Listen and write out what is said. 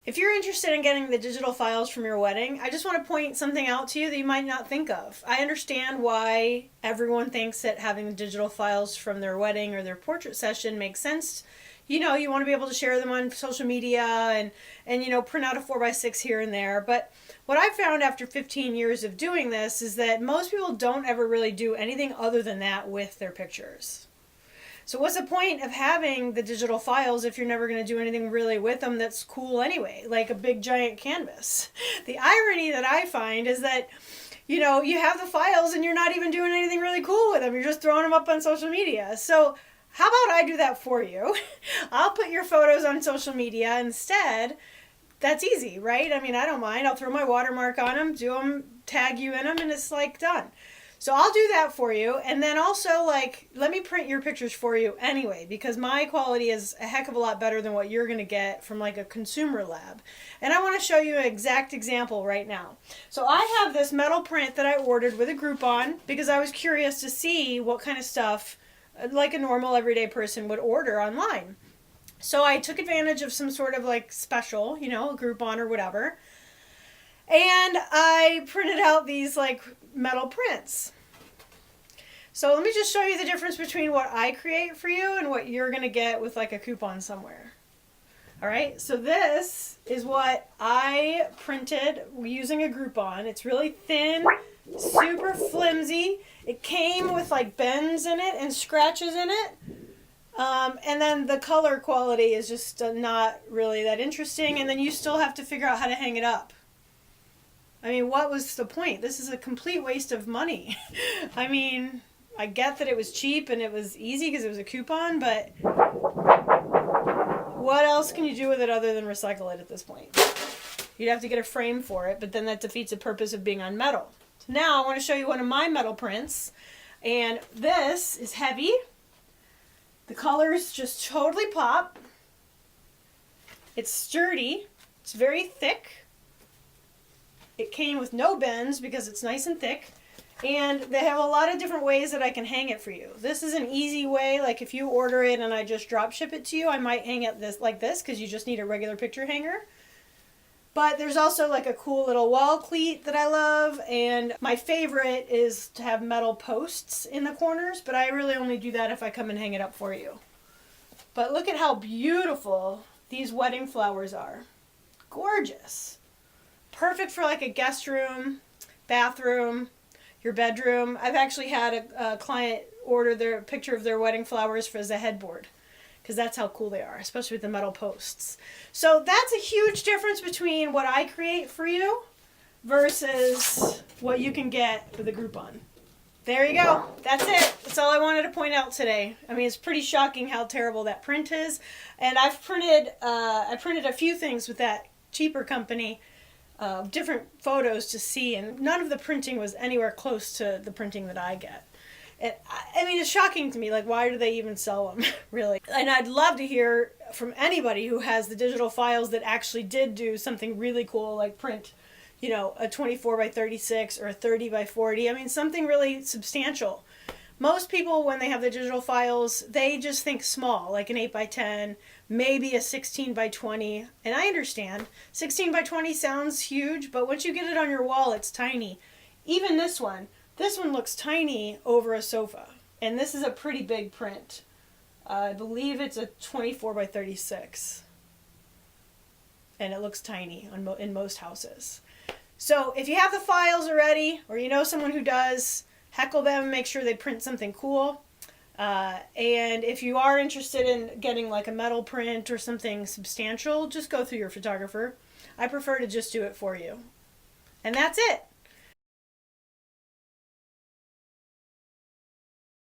If you're interested in getting the digital files from your wedding, I just want to point something out to you that you might not think of. I understand why everyone thinks that having the digital files from their wedding or their portrait session makes sense. You know, you want to be able to share them on social media and print out a 4x6 here and there. But what I've found after 15 years of doing this is that most people don't ever really do anything other than that with their pictures. So what's the point of having the digital files if you're never going to do anything really with them that's cool anyway, like a big giant canvas? The irony that I find is that, you have the files and you're not even doing anything really cool with them. You're just throwing them up on social media. So how about I do that for you? I'll put your photos on social media instead. That's easy, right? I mean, I don't mind. I'll throw my watermark on them, do them, tag you in them, and it's like done. So I'll do that for you. And then also, let me print your pictures for you anyway, because my quality is a heck of a lot better than what you're going to get from a consumer lab. And I want to show you an exact example right now. So I have this metal print that I ordered with a Groupon because I was curious to see what kind of stuff like a normal everyday person would order online. So I took advantage of some sort of special, a Groupon or whatever. And I printed out these metal prints. So let me just show you the difference between what I create for you and what you're going to get with a coupon somewhere. All right, so this is what I printed using a Groupon. It's really thin, super flimsy. It came with bends in it and scratches in it. And then the color quality is just not really that interesting. And then you still have to figure out how to hang it up. I mean, what was the point? This is a complete waste of money. I mean, I get that it was cheap and it was easy because it was a coupon, but what else can you do with it other than recycle it at this point? You'd have to get a frame for it, but then that defeats the purpose of being on metal. So now I want to show you one of my metal prints, and this is heavy. The colors just totally pop. It's sturdy. It's very thick. It came with no bends because it's nice and thick. And they have a lot of different ways that I can hang it for you. This is an easy way. If you order it and I just drop ship it to you, I might hang it like this because you just need a regular picture hanger. But there's also a cool little wall cleat that I love. And my favorite is to have metal posts in the corners. But I really only do that if I come and hang it up for you. But look at how beautiful these wedding flowers are. Gorgeous. Perfect for a guest room, bathroom, your bedroom. I've actually had a client order their picture of their wedding flowers as a headboard because that's how cool they are, especially with the metal posts. So that's a huge difference between what I create for you versus what you can get with a Groupon. There you go. That's it. That's all I wanted to point out today. I mean, it's pretty shocking how terrible that print is. And I printed a few things with that cheaper company. Different photos to see, and none of the printing was anywhere close to the printing that I get. And I mean, it's shocking to me, why do they even sell them, really? And I'd love to hear from anybody who has the digital files that actually did do something really cool, like print, a 24 by 36 or a 30 by 40. I mean, something really substantial. Most people, when they have the digital files, they just think small, like an 8 by 10, maybe a 16 by 20. And I understand. 16 by 20 sounds huge, but once you get it on your wall, it's tiny. Even this one looks tiny over a sofa. And this is a pretty big print. I believe it's a 24 by 36. And it looks tiny in most houses. So if you have the files already, or you know someone who does, heckle them, make sure they print something cool. And if you are interested in getting a metal print or something substantial, just go through your photographer. I prefer to just do it for you. And that's it.